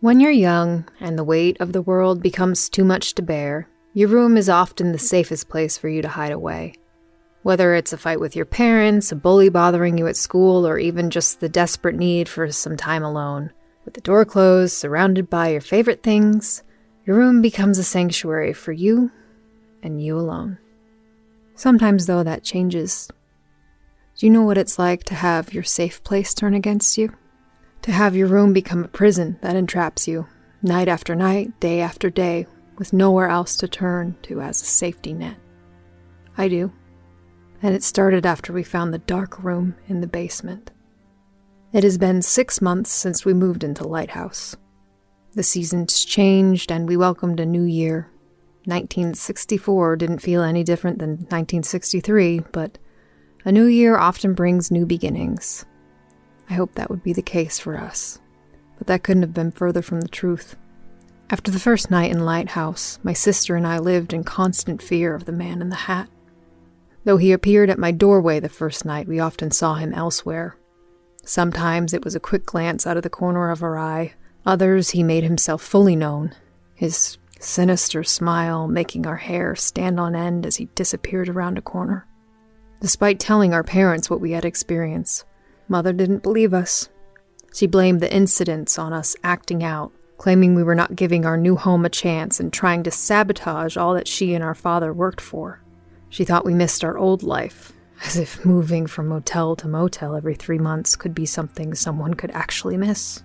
When you're young and the weight of the world becomes too much to bear, your room is often the safest place for you to hide away. Whether it's a fight with your parents, a bully bothering you at school, or even just the desperate need for some time alone. With the door closed, surrounded by your favorite things, your room becomes a sanctuary for you and you alone. Sometimes, though, that changes. Do you know what it's like to have your safe place turn against you? To have your room become a prison that entraps you, night after night, day after day, with nowhere else to turn to as a safety net. I do. And it started after we found the dark room in the basement. It has been 6 months since we moved into Lighthouse. The seasons changed and we welcomed a new year. 1964 didn't feel any different than 1963, but a new year often brings new beginnings. I hoped that would be the case for us, but that couldn't have been further from the truth. After the first night in Lighthouse, my sister and I lived in constant fear of the man in the hat. Though he appeared at my doorway the first night, we often saw him elsewhere. Sometimes it was a quick glance out of the corner of our eye. Others, he made himself fully known, his sinister smile making our hair stand on end as he disappeared around a corner. Despite telling our parents what we had experienced, Mother didn't believe us. She blamed the incidents on us acting out, claiming we were not giving our new home a chance and trying to sabotage all that she and our father worked for. She thought we missed our old life, as if moving from motel to motel every 3 months could be something someone could actually miss.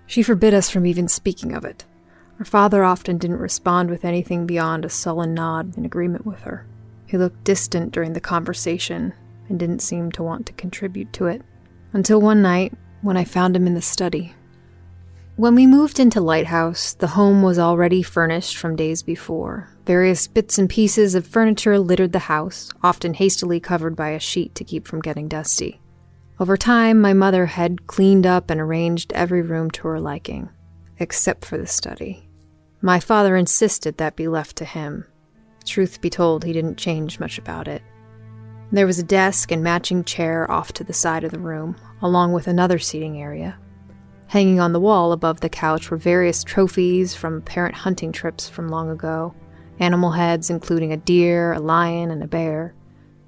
She forbid us from even speaking of it. Our father often didn't respond with anything beyond a sullen nod in agreement with her. He looked distant during the conversation and didn't seem to want to contribute to it. Until one night, when I found him in the study. When we moved into Lighthouse, the home was already furnished from days before. Various bits and pieces of furniture littered the house, often hastily covered by a sheet to keep from getting dusty. Over time, my mother had cleaned up and arranged every room to her liking, except for the study. My father insisted that be left to him. Truth be told, he didn't change much about it. There was a desk and matching chair off to the side of the room, along with another seating area. Hanging on the wall above the couch were various trophies from parent hunting trips from long ago, animal heads including a deer, a lion, and a bear.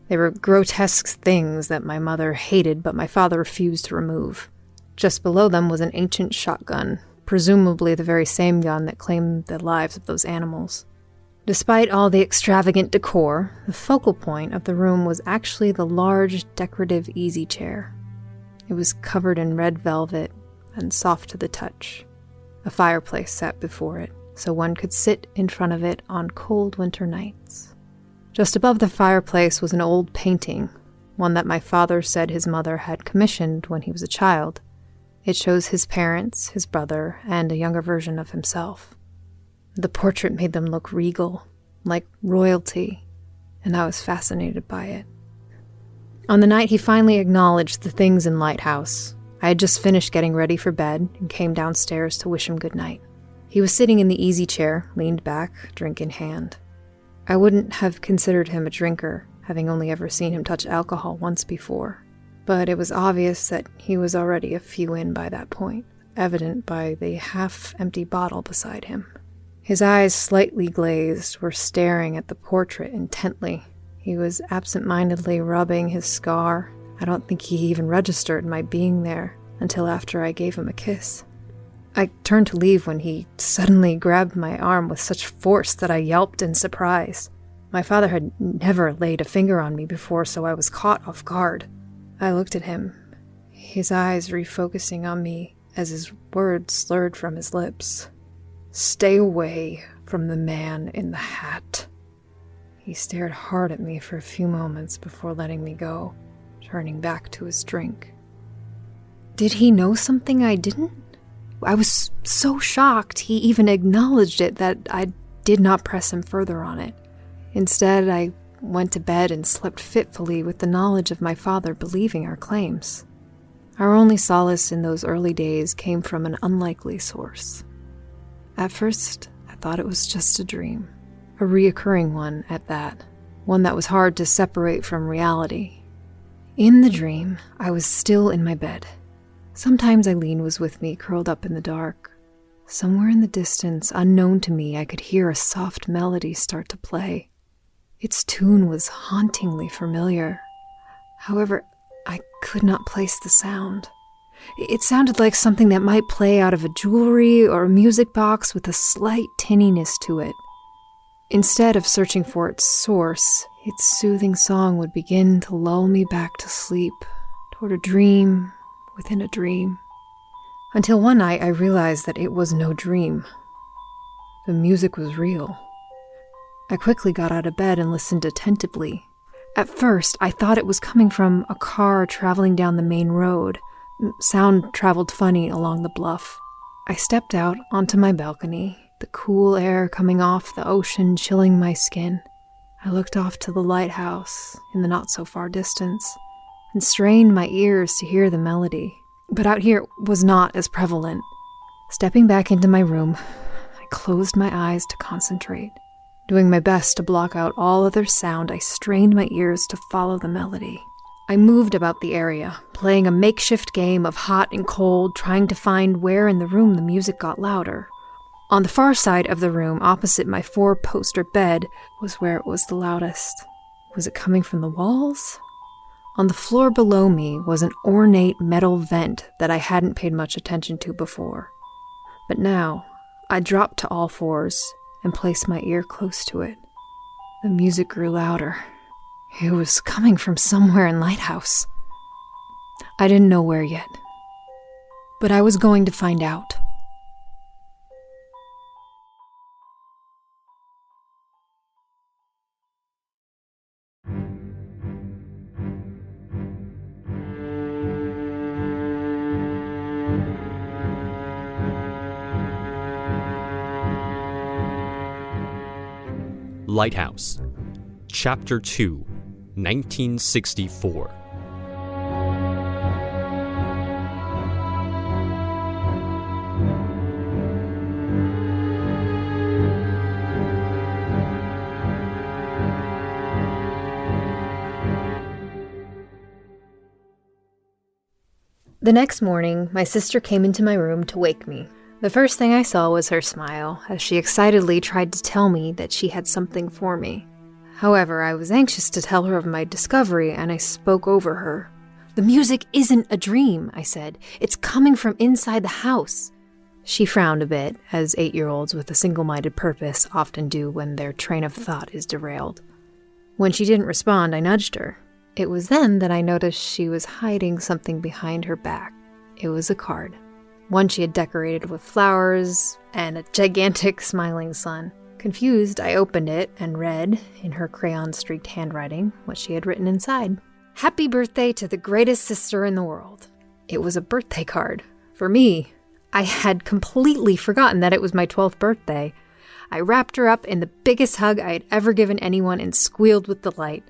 They were grotesque things that my mother hated but my father refused to remove. Just below them was an ancient shotgun, presumably the very same gun that claimed the lives of those animals. Despite all the extravagant decor, the focal point of the room was actually the large, decorative easy chair. It was covered in red velvet and soft to the touch. A fireplace sat before it, so one could sit in front of it on cold winter nights. Just above the fireplace was an old painting, one that my father said his mother had commissioned when he was a child. It shows his parents, his brother, and a younger version of himself. The portrait made them look regal, like royalty, and I was fascinated by it. On the night he finally acknowledged the things in Lighthouse, I had just finished getting ready for bed and came downstairs to wish him good night. He was sitting in the easy chair, leaned back, drink in hand. I wouldn't have considered him a drinker, having only ever seen him touch alcohol once before, but it was obvious that he was already a few in by that point, evident by the half-empty bottle beside him. His eyes, slightly glazed, were staring at the portrait intently. He was absent-mindedly rubbing his scar. I don't think he even registered my being there until after I gave him a kiss. I turned to leave when he suddenly grabbed my arm with such force that I yelped in surprise. My father had never laid a finger on me before, so I was caught off guard. I looked at him, his eyes refocusing on me as his words slurred from his lips. "Stay away from the man in the hat." He stared hard at me for a few moments before letting me go, turning back to his drink. Did he know something I didn't? I was so shocked he even acknowledged it that I did not press him further on it. Instead, I went to bed and slept fitfully with the knowledge of my father believing our claims. Our only solace in those early days came from an unlikely source. At first, I thought it was just a dream, a reoccurring one at that, one that was hard to separate from reality. In the dream, I was still in my bed. Sometimes Eileen was with me, curled up in the dark. Somewhere in the distance, unknown to me, I could hear a soft melody start to play. Its tune was hauntingly familiar. However, I could not place the sound. It sounded like something that might play out of a jewelry or a music box with a slight tinniness to it. Instead of searching for its source, its soothing song would begin to lull me back to sleep, toward a dream within a dream. Until one night I realized that it was no dream. The music was real. I quickly got out of bed and listened attentively. At first, I thought it was coming from a car traveling down the main road. Sound traveled funny along the bluff. I stepped out onto my balcony, the cool air coming off the ocean chilling my skin. I looked off to the lighthouse in the not-so-far distance and strained my ears to hear the melody. But out here it was not as prevalent. Stepping back into my room, I closed my eyes to concentrate. Doing my best to block out all other sound, I strained my ears to follow the melody. I moved about the area, playing a makeshift game of hot and cold, trying to find where in the room the music got louder. On the far side of the room, opposite my 4-poster bed, was where it was the loudest. Was it coming from the walls? On the floor below me was an ornate metal vent that I hadn't paid much attention to before. But now, I dropped to all fours and placed my ear close to it. The music grew louder. It was coming from somewhere in Lighthouse. I didn't know where yet, but I was going to find out. Lighthouse, Chapter 2, 1964. The next morning, my sister came into my room to wake me. The first thing I saw was her smile, as she excitedly tried to tell me that she had something for me. However, I was anxious to tell her of my discovery, and I spoke over her. "The music isn't a dream," I said. "It's coming from inside the house." She frowned a bit, as 8-year-olds with a single-minded purpose often do when their train of thought is derailed. When she didn't respond, I nudged her. It was then that I noticed she was hiding something behind her back. It was a card. One she had decorated with flowers and a gigantic smiling sun. Confused, I opened it and read, in her crayon-streaked handwriting, what she had written inside. "Happy birthday to the greatest sister in the world." It was a birthday card. For me. I had completely forgotten that it was my 12th birthday. I wrapped her up in the biggest hug I had ever given anyone and squealed with delight.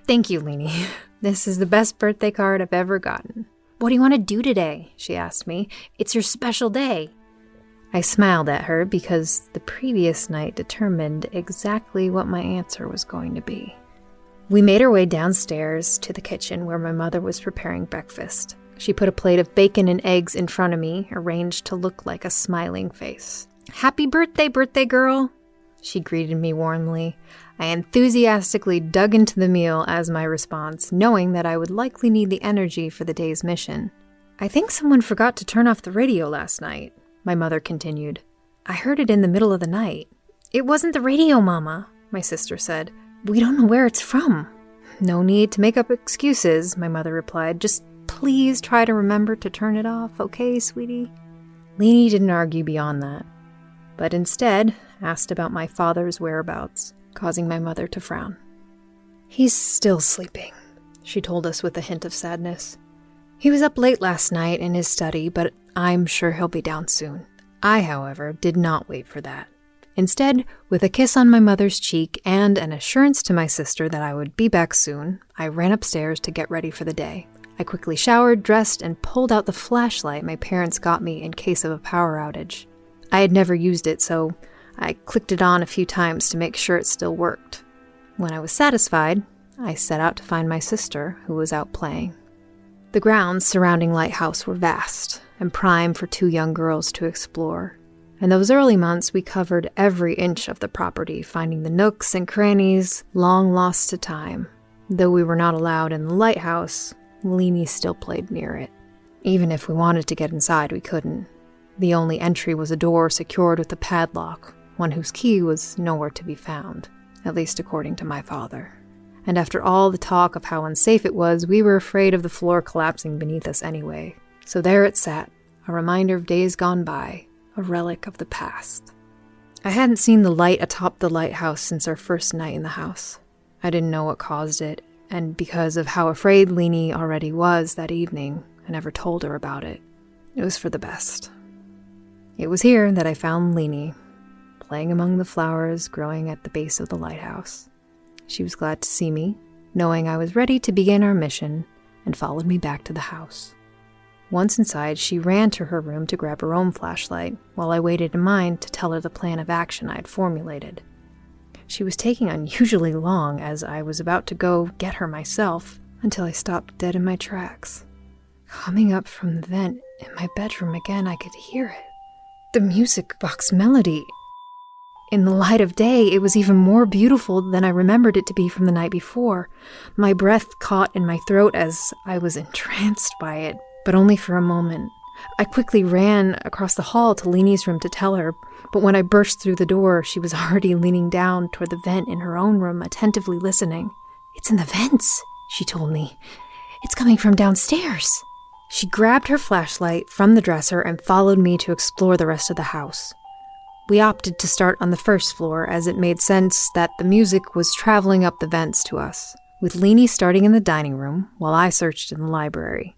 "Thank you, Leenie. This is the best birthday card I've ever gotten." "What do you want to do today?" she asked me. "It's your special day." I smiled at her because the previous night determined exactly what my answer was going to be. We made our way downstairs to the kitchen where my mother was preparing breakfast. She put a plate of bacon and eggs in front of me, arranged to look like a smiling face. "Happy birthday, birthday girl," she greeted me warmly. I enthusiastically dug into the meal as my response, knowing that I would likely need the energy for the day's mission. "I think someone forgot to turn off the radio last night," my mother continued. "I heard it in the middle of the night." "It wasn't the radio, Mama," my sister said. "We don't know where it's from." "No need to make up excuses," my mother replied. "Just please try to remember to turn it off, okay, sweetie?" Leenie didn't argue beyond that, but instead asked about my father's whereabouts, causing my mother to frown. "He's still sleeping," she told us with a hint of sadness. "He was up late last night in his study, but I'm sure he'll be down soon." I, however, did not wait for that. Instead, with a kiss on my mother's cheek and an assurance to my sister that I would be back soon, I ran upstairs to get ready for the day. I quickly showered, dressed, and pulled out the flashlight my parents got me in case of a power outage. I had never used it, so I clicked it on a few times to make sure it still worked. When I was satisfied, I set out to find my sister, who was out playing. The grounds surrounding Lighthouse were vast and prime for 2 young girls to explore. In those early months, we covered every inch of the property, finding the nooks and crannies long lost to time. Though we were not allowed in the lighthouse, Leenie still played near it. Even if we wanted to get inside, we couldn't. The only entry was a door secured with a padlock, one whose key was nowhere to be found, at least according to my father. And after all the talk of how unsafe it was, we were afraid of the floor collapsing beneath us anyway. So there it sat, a reminder of days gone by, a relic of the past. I hadn't seen the light atop the lighthouse since our first night in the house. I didn't know what caused it, and because of how afraid Leenie already was that evening, I never told her about it. It was for the best. It was here that I found Leenie, playing among the flowers growing at the base of the lighthouse. She was glad to see me, knowing I was ready to begin our mission, and followed me back to the house. Once inside, she ran to her room to grab her own flashlight, while I waited in mine to tell her the plan of action I had formulated. She was taking unusually long, as I was about to go get her myself, until I stopped dead in my tracks. Coming up from the vent in my bedroom again, I could hear it. The music box melody. In the light of day, it was even more beautiful than I remembered it to be from the night before. My breath caught in my throat as I was entranced by it, but only for a moment. I quickly ran across the hall to Leenie's room to tell her, but when I burst through the door, she was already leaning down toward the vent in her own room, attentively listening. "It's in the vents," she told me. "It's coming from downstairs." She grabbed her flashlight from the dresser and followed me to explore the rest of the house. We opted to start on the first floor, as it made sense that the music was traveling up the vents to us, with Leenie starting in the dining room while I searched in the library.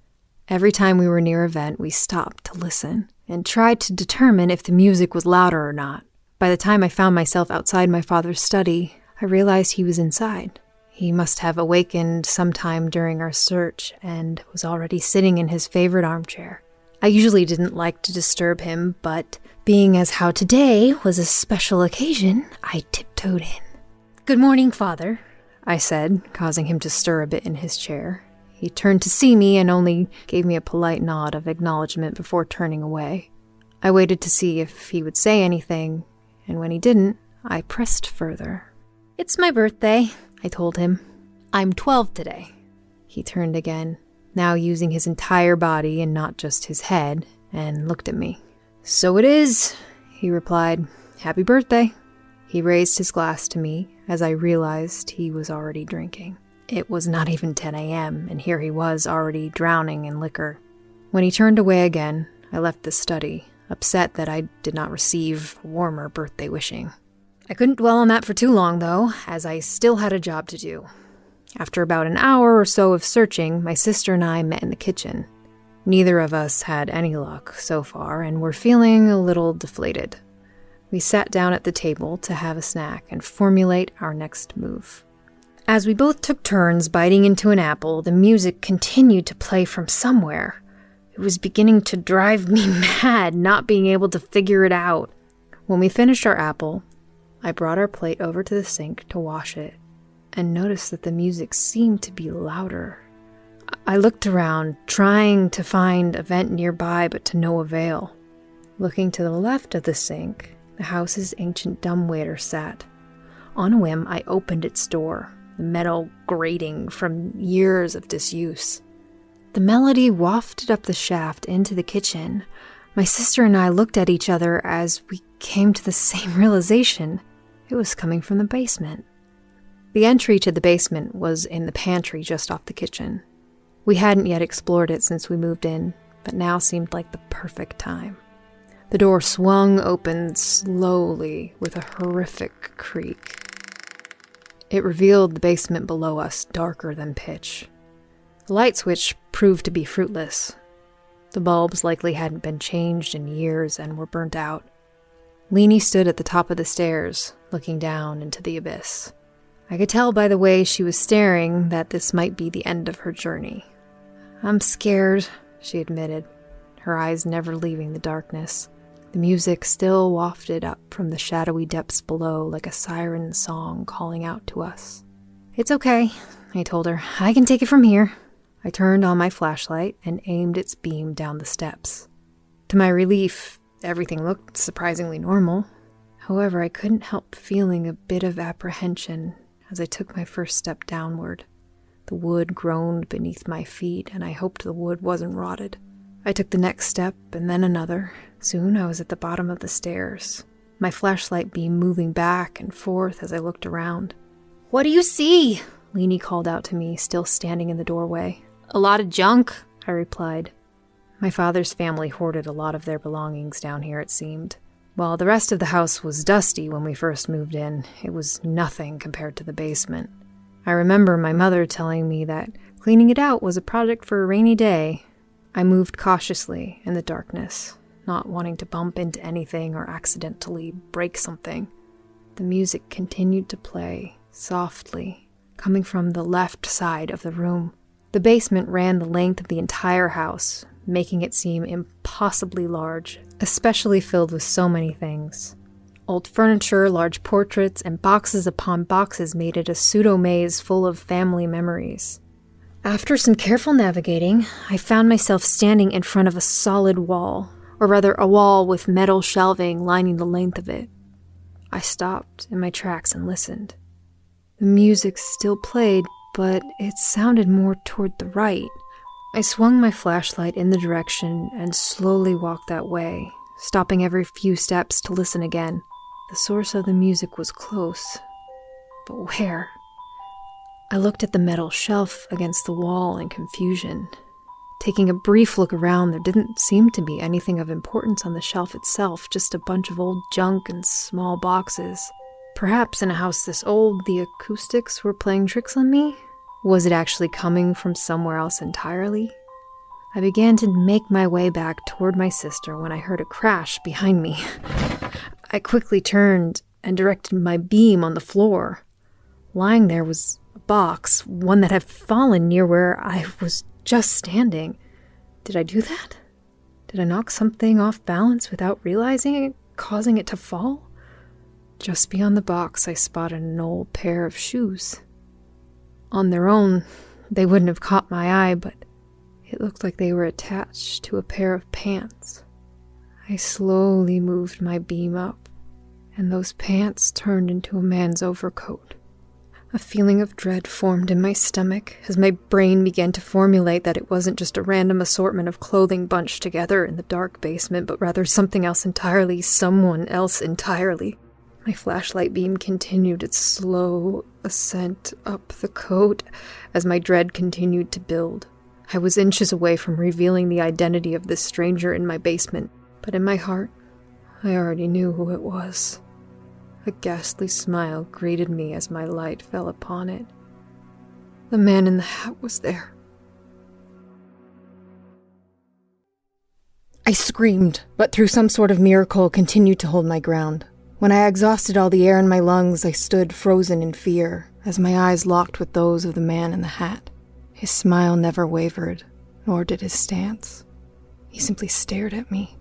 Every time we were near a vent, we stopped to listen and tried to determine if the music was louder or not. By the time I found myself outside my father's study, I realized he was inside. He must have awakened sometime during our search and was already sitting in his favorite armchair. I usually didn't like to disturb him, but being as how today was a special occasion, I tiptoed in. "Good morning, Father," I said, causing him to stir a bit in his chair. He turned to see me and only gave me a polite nod of acknowledgement before turning away. I waited to see if he would say anything, and when he didn't, I pressed further. "It's my birthday," I told him. "I'm 12 today." He turned again, now using his entire body and not just his head, and looked at me. "So it is," he replied. "Happy birthday." He raised his glass to me as I realized he was already drinking. It was not even 10 a.m., and here he was already drowning in liquor. When he turned away again, I left the study, upset that I did not receive warmer birthday wishing. I couldn't dwell on that for too long, though, as I still had a job to do. After about an hour or so of searching, my sister and I met in the kitchen. Neither of us had any luck so far, and were feeling a little deflated. We sat down at the table to have a snack and formulate our next move. As we both took turns biting into an apple, the music continued to play from somewhere. It was beginning to drive me mad, not being able to figure it out. When we finished our apple, I brought our plate over to the sink to wash it, and noticed that the music seemed to be louder. I looked around, trying to find a vent nearby, but to no avail. Looking to the left of the sink, the house's ancient dumbwaiter sat. On a whim, I opened its door, the metal grating from years of disuse. The melody wafted up the shaft into the kitchen. My sister and I looked at each other as we came to the same realization. It was coming from the basement. The entry to the basement was in the pantry just off the kitchen. We hadn't yet explored it since we moved in, but now seemed like the perfect time. The door swung open slowly with a horrific creak. It revealed the basement below us, darker than pitch. The light switch proved to be fruitless. The bulbs likely hadn't been changed in years and were burnt out. Leenie stood at the top of the stairs, looking down into the abyss. I could tell by the way she was staring that this might be the end of her journey. "I'm scared," she admitted, her eyes never leaving the darkness. The music still wafted up from the shadowy depths below like a siren song calling out to us. "It's okay," I told her. "I can take it from here." I turned on my flashlight and aimed its beam down the steps. To my relief, everything looked surprisingly normal. However, I couldn't help feeling a bit of apprehension as I took my first step downward. The wood groaned beneath my feet, and I hoped the wood wasn't rotted. I took the next step, and then another. Soon I was at the bottom of the stairs, my flashlight beam moving back and forth as I looked around. "What do you see?" Leenie called out to me, still standing in the doorway. "A lot of junk," I replied. My father's family hoarded a lot of their belongings down here, it seemed. While the rest of the house was dusty when we first moved in, it was nothing compared to the basement. I remember my mother telling me that cleaning it out was a project for a rainy day. I moved cautiously in the darkness, not wanting to bump into anything or accidentally break something. The music continued to play, softly, coming from the left side of the room. The basement ran the length of the entire house, making it seem impossibly large, especially filled with so many things. Old furniture, large portraits, and boxes upon boxes made it a pseudo-maze full of family memories. After some careful navigating, I found myself standing in front of a solid wall, or rather a wall with metal shelving lining the length of it. I stopped in my tracks and listened. The music still played, but it sounded more toward the right. I swung my flashlight in the direction and slowly walked that way, stopping every few steps to listen again. The source of the music was close, but where? I looked at the metal shelf against the wall in confusion. Taking a brief look around, there didn't seem to be anything of importance on the shelf itself, just a bunch of old junk and small boxes. Perhaps in a house this old, the acoustics were playing tricks on me? Was it actually coming from somewhere else entirely? I began to make my way back toward my sister when I heard a crash behind me. I quickly turned and directed my beam on the floor. Lying there was a box, one that had fallen near where I was just standing. Did I do that? Did I knock something off balance without realizing it, causing it to fall? Just beyond the box, I spotted an old pair of shoes. On their own, they wouldn't have caught my eye, but it looked like they were attached to a pair of pants. I slowly moved my beam up, and those pants turned into a man's overcoat. A feeling of dread formed in my stomach as my brain began to formulate that it wasn't just a random assortment of clothing bunched together in the dark basement, but rather something else entirely, someone else entirely. My flashlight beam continued its slow ascent up the coat as my dread continued to build. I was inches away from revealing the identity of this stranger in my basement, but in my heart, I already knew who it was. A ghastly smile greeted me as my light fell upon it. The man in the hat was there. I screamed, but through some sort of miracle continued to hold my ground. When I exhausted all the air in my lungs, I stood frozen in fear, as my eyes locked with those of the man in the hat. His smile never wavered, nor did his stance. He simply stared at me.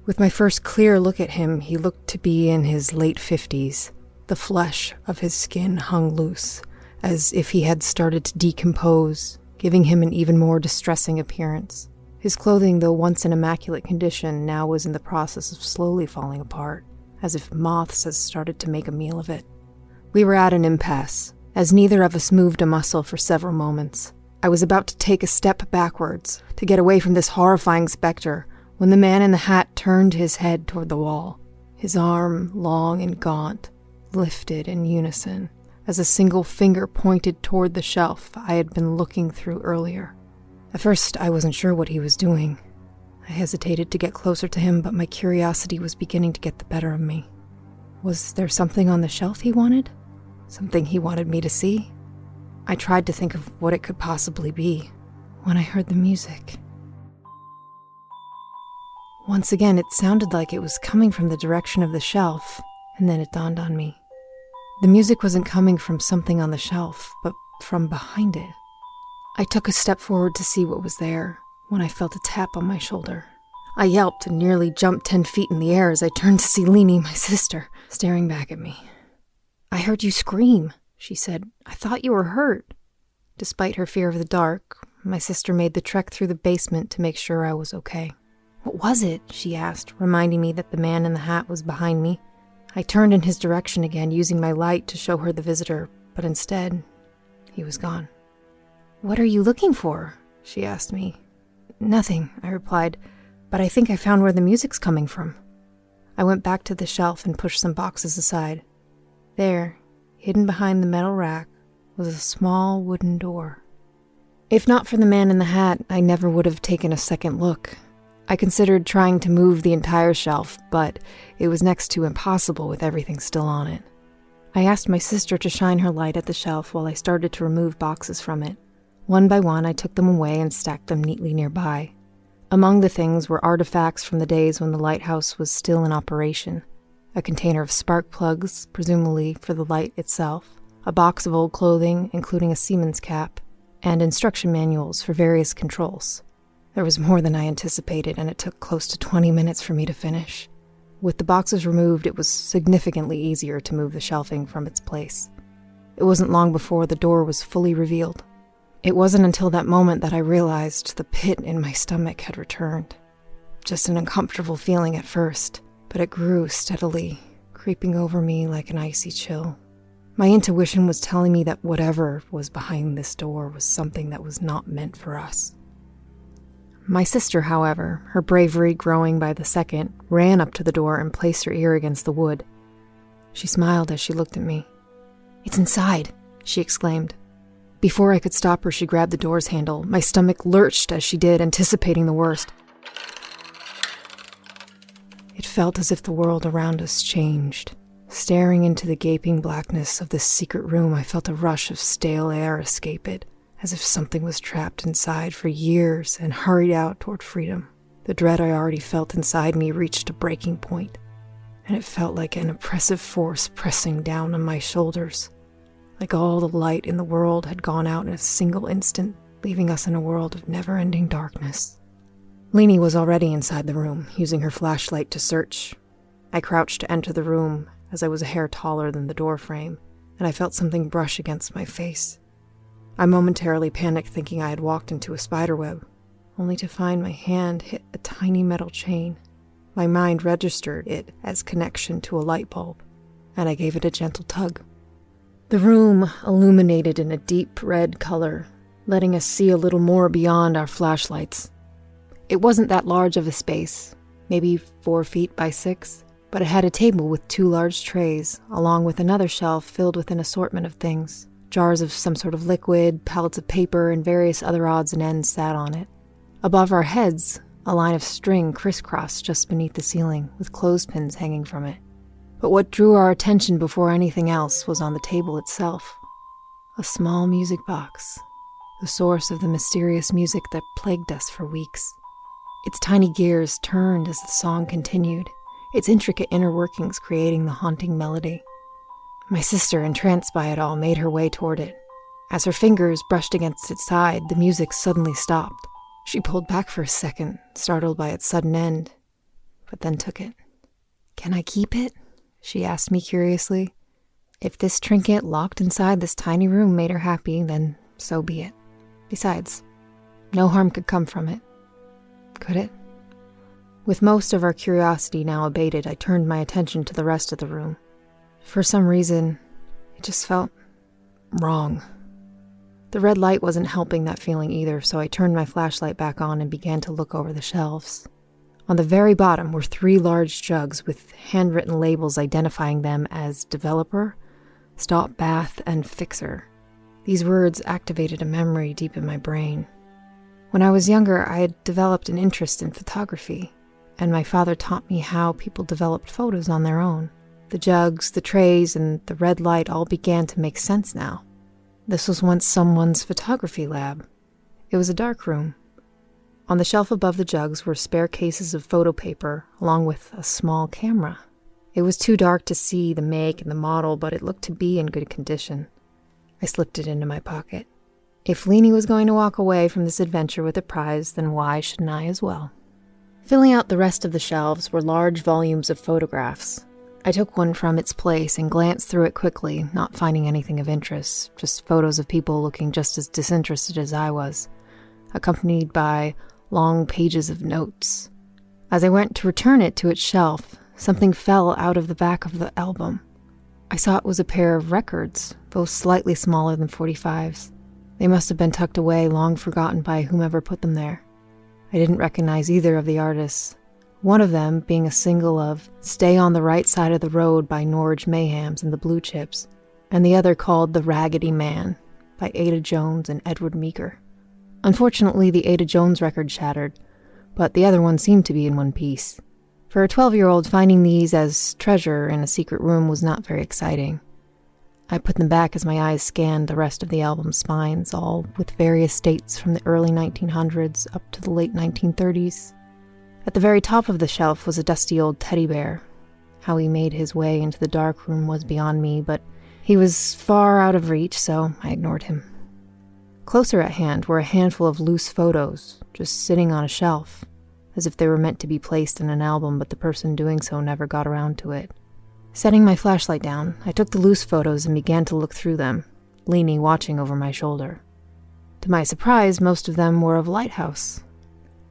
With my first clear look at him, he looked to be in his late 50s. The flesh of his skin hung loose, as if he had started to decompose, giving him an even more distressing appearance. His clothing, though once in immaculate condition, now was in the process of slowly falling apart, as if moths had started to make a meal of it. We were at an impasse, as neither of us moved a muscle for several moments. I was about to take a step backwards, to get away from this horrifying specter, when the man in the hat turned his head toward the wall. His arm, long and gaunt, lifted in unison, as a single finger pointed toward the shelf I had been looking through earlier. At first, I wasn't sure what he was doing. I hesitated to get closer to him, but my curiosity was beginning to get the better of me. Was there something on the shelf he wanted? Something he wanted me to see? I tried to think of what it could possibly be when I heard the music. Once again, it sounded like it was coming from the direction of the shelf, and then it dawned on me. The music wasn't coming from something on the shelf, but from behind it. I took a step forward to see what was there, when I felt a tap on my shoulder. I yelped and nearly jumped 10 feet in the air as I turned to see Leenie, my sister, staring back at me. "I heard you scream," she said. "I thought you were hurt." Despite her fear of the dark, my sister made the trek through the basement to make sure I was okay. "What was it?" she asked, reminding me that the man in the hat was behind me. I turned in his direction again, using my light to show her the visitor, but instead, he was gone. "What are you looking for?" she asked me. "Nothing," I replied, "but I think I found where the music's coming from." I went back to the shelf and pushed some boxes aside. There, hidden behind the metal rack, was a small wooden door. If not for the man in the hat, I never would have taken a second look. I considered trying to move the entire shelf, but it was next to impossible with everything still on it. I asked my sister to shine her light at the shelf while I started to remove boxes from it. One by one, I took them away and stacked them neatly nearby. Among the things were artifacts from the days when the lighthouse was still in operation. A container of spark plugs, presumably for the light itself, a box of old clothing, including a seaman's cap, and instruction manuals for various controls. There was more than I anticipated, and it took close to 20 minutes for me to finish. With the boxes removed, it was significantly easier to move the shelving from its place. It wasn't long before the door was fully revealed. It wasn't until that moment that I realized the pit in my stomach had returned. Just an uncomfortable feeling at first, but it grew steadily, creeping over me like an icy chill. My intuition was telling me that whatever was behind this door was something that was not meant for us. My sister, however, her bravery growing by the second, ran up to the door and placed her ear against the wood. She smiled as she looked at me. "It's inside," she exclaimed. Before I could stop her, she grabbed the door's handle. My stomach lurched as she did, anticipating the worst. It felt as if the world around us changed. Staring into the gaping blackness of this secret room, I felt a rush of stale air escape it, as if something was trapped inside for years and hurried out toward freedom. The dread I already felt inside me reached a breaking point, and it felt like an oppressive force pressing down on my shoulders. Like all the light in the world had gone out in a single instant, leaving us in a world of never-ending darkness. Leenie was already inside the room, using her flashlight to search. I crouched to enter the room, as I was a hair taller than the door frame, and I felt something brush against my face. I momentarily panicked, thinking I had walked into a spiderweb, only to find my hand hit a tiny metal chain. My mind registered it as connection to a light bulb, and I gave it a gentle tug. The room illuminated in a deep red color, letting us see a little more beyond our flashlights. It wasn't that large of a space, maybe 4 feet by 6, but it had a table with 2 large trays, along with another shelf filled with an assortment of things. Jars of some sort of liquid, pallets of paper, and various other odds and ends sat on it. Above our heads, a line of string crisscrossed just beneath the ceiling, with clothespins hanging from it. But what drew our attention before anything else was on the table itself. A small music box, the source of the mysterious music that plagued us for weeks. Its tiny gears turned as the song continued, its intricate inner workings creating the haunting melody. My sister, entranced by it all, made her way toward it. As her fingers brushed against its side, the music suddenly stopped. She pulled back for a second, startled by its sudden end, but then took it. "Can I keep it?" she asked me curiously. If this trinket locked inside this tiny room made her happy, then so be it. Besides, no harm could come from it. Could it? With most of our curiosity now abated, I turned my attention to the rest of the room. For some reason, it just felt wrong. The red light wasn't helping that feeling either, so I turned my flashlight back on and began to look over the shelves. On the very bottom were 3 large jugs with handwritten labels identifying them as developer, stop bath, and fixer. These words activated a memory deep in my brain. When I was younger, I had developed an interest in photography, and my father taught me how people developed photos on their own. The jugs, the trays, and the red light all began to make sense now. This was once someone's photography lab. It was a dark room. On the shelf above the jugs were spare cases of photo paper, along with a small camera. It was too dark to see the make and the model, but it looked to be in good condition. I slipped it into my pocket. If Leenie was going to walk away from this adventure with a prize, then why shouldn't I as well? Filling out the rest of the shelves were large volumes of photographs. I took one from its place and glanced through it quickly, not finding anything of interest, just photos of people looking just as disinterested as I was, accompanied by long pages of notes. As I went to return it to its shelf, something fell out of the back of the album. I saw it was a pair of records, both slightly smaller than 45s. They must have been tucked away, long forgotten by whomever put them there. I didn't recognize either of the artists, one of them being a single of Stay on the Right Side of the Road by Norwich Mayhems and the Blue Chips, and the other called The Raggedy Man by Ada Jones and Edward Meeker. Unfortunately, the Ada Jones record shattered, but the other one seemed to be in one piece. For a 12-year-old, finding these as treasure in a secret room was not very exciting. I put them back as my eyes scanned the rest of the album's spines, all with various dates from the early 1900s up to the late 1930s. At the very top of the shelf was a dusty old teddy bear. How he made his way into the dark room was beyond me, but he was far out of reach, so I ignored him. Closer at hand were a handful of loose photos, just sitting on a shelf, as if they were meant to be placed in an album, but the person doing so never got around to it. Setting my flashlight down, I took the loose photos and began to look through them, Leenie watching over my shoulder. To my surprise, most of them were of Lighthouse.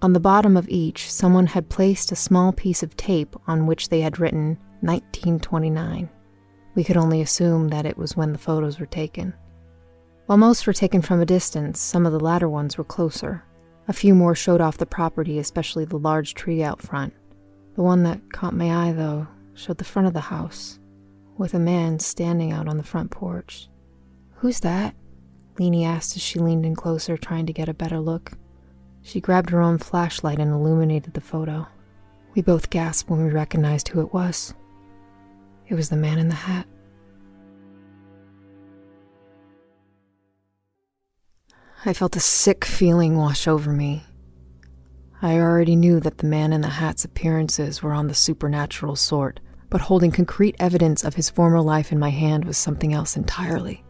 On the bottom of each, someone had placed a small piece of tape on which they had written 1929. We could only assume that it was when the photos were taken. While most were taken from a distance, some of the latter ones were closer. A few more showed off the property, especially the large tree out front. The one that caught my eye, though, showed the front of the house, with a man standing out on the front porch. "Who's that?" Leenie asked as she leaned in closer, trying to get a better look. She grabbed her own flashlight and illuminated the photo. We both gasped when we recognized who it was. It was the man in the hat. I felt a sick feeling wash over me. I already knew that the man in the hat's appearances were on the supernatural sort, but holding concrete evidence of his former life in my hand was something else entirely.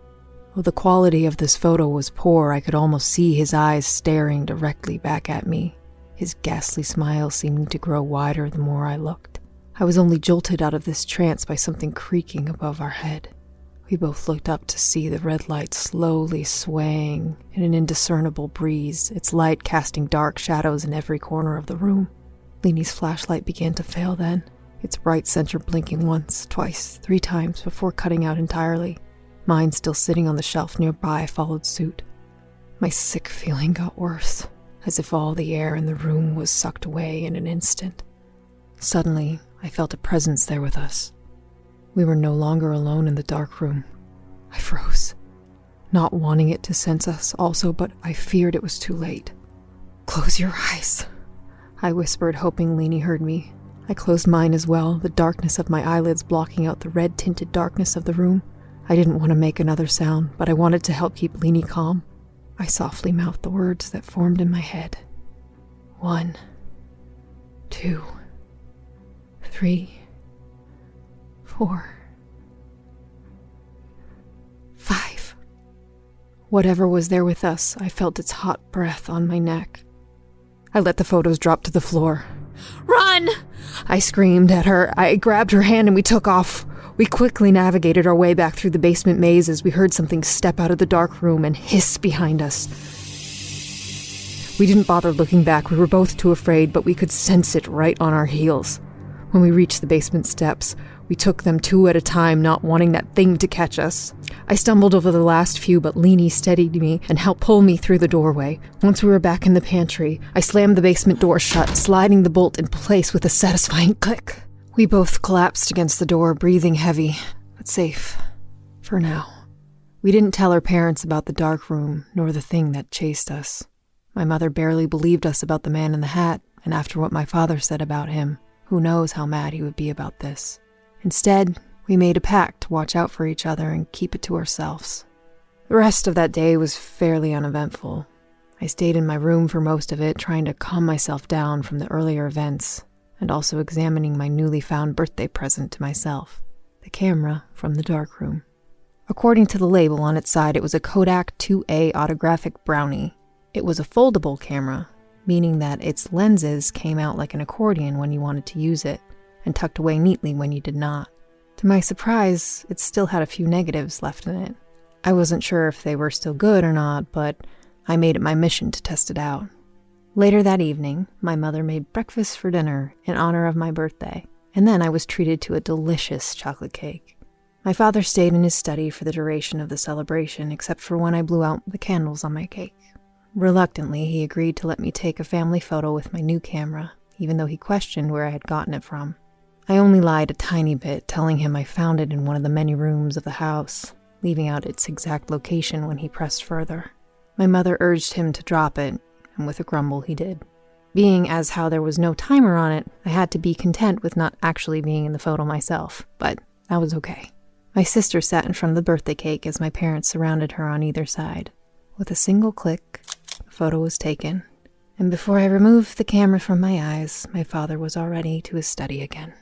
Though the quality of this photo was poor, I could almost see his eyes staring directly back at me, his ghastly smile seeming to grow wider the more I looked. I was only jolted out of this trance by something creaking above our head. We both looked up to see the red light slowly swaying in an indiscernible breeze, its light casting dark shadows in every corner of the room. Leenie's flashlight began to fail then, its bright center blinking once, twice, 3 times before cutting out entirely. Mine, still sitting on the shelf nearby, followed suit. My sick feeling got worse, as if all the air in the room was sucked away in an instant. Suddenly, I felt a presence there with us. We were no longer alone in the dark room. I froze, not wanting it to sense us also, but I feared it was too late. "Close your eyes," I whispered, hoping Leenie heard me. I closed mine as well, the darkness of my eyelids blocking out the red-tinted darkness of the room. I didn't want to make another sound, but I wanted to help keep Leenie calm. I softly mouthed the words that formed in my head. 1, 2, 3, 4, 5. Whatever was there with us, I felt its hot breath on my neck. I let the photos drop to the floor. "Run!" I screamed at her. I grabbed her hand and we took off. We quickly navigated our way back through the basement maze as we heard something step out of the dark room and hiss behind us. We didn't bother looking back. We were both too afraid, but we could sense it right on our heels. When we reached the basement steps, we took them 2 at a time, not wanting that thing to catch us. I stumbled over the last few, but Leenie steadied me and helped pull me through the doorway. Once we were back in the pantry, I slammed the basement door shut, sliding the bolt in place with a satisfying click. We both collapsed against the door, breathing heavy, but safe. For now. We didn't tell our parents about the dark room, nor the thing that chased us. My mother barely believed us about the man in the hat, and after what my father said about him, who knows how mad he would be about this. Instead, we made a pact to watch out for each other and keep it to ourselves. The rest of that day was fairly uneventful. I stayed in my room for most of it, trying to calm myself down from the earlier events, and also examining my newly found birthday present to myself, the camera from the darkroom. According to the label on its side, it was a Kodak 2A autographic brownie. It was a foldable camera, meaning that its lenses came out like an accordion when you wanted to use it, and tucked away neatly when you did not. To my surprise, it still had a few negatives left in it. I wasn't sure if they were still good or not, but I made it my mission to test it out. Later that evening, my mother made breakfast for dinner in honor of my birthday, and then I was treated to a delicious chocolate cake. My father stayed in his study for the duration of the celebration, except for when I blew out the candles on my cake. Reluctantly, he agreed to let me take a family photo with my new camera, even though he questioned where I had gotten it from. I only lied a tiny bit, telling him I found it in one of the many rooms of the house, leaving out its exact location when he pressed further. My mother urged him to drop it, and with a grumble he did. Being as how there was no timer on it, I had to be content with not actually being in the photo myself, but that was okay. My sister sat in front of the birthday cake as my parents surrounded her on either side. With a single click, the photo was taken, and before I removed the camera from my eyes, my father was already to his study again.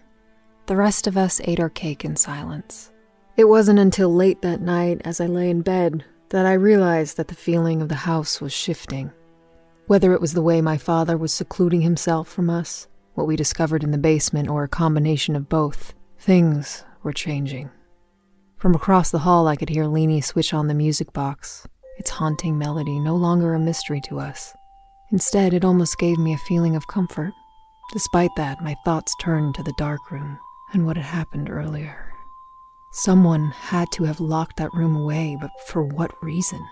The rest of us ate our cake in silence. It wasn't until late that night, as I lay in bed, that I realized that the feeling of the house was shifting. Whether it was the way my father was secluding himself from us, what we discovered in the basement, or a combination of both, things were changing. From across the hall, I could hear Leenie switch on the music box, its haunting melody no longer a mystery to us. Instead, it almost gave me a feeling of comfort. Despite that, my thoughts turned to the dark room and what had happened earlier. Someone had to have locked that room away, but for what reason?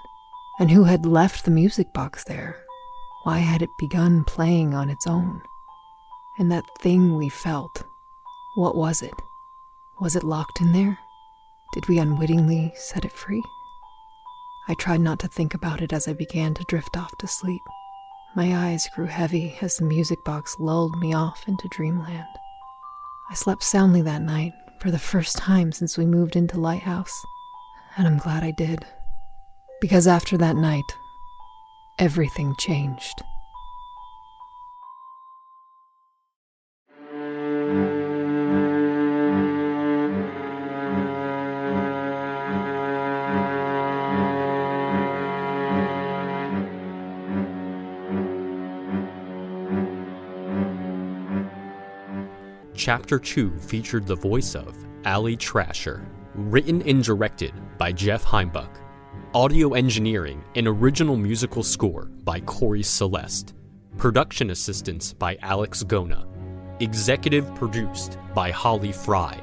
And who had left the music box there? Why had it begun playing on its own? And that thing we felt, what was it? Was it locked in there? Did we unwittingly set it free? I tried not to think about it as I began to drift off to sleep. My eyes grew heavy as the music box lulled me off into dreamland. I slept soundly that night, for the first time since we moved into Lighthouse, and I'm glad I did. Because after that night, everything changed. Chapter 2 featured the voice of Allie Trasher, written and directed by Jeff Heinbuck, audio engineering and original musical score by Cory Celest, production assistance by Gono, executive produced by Frye.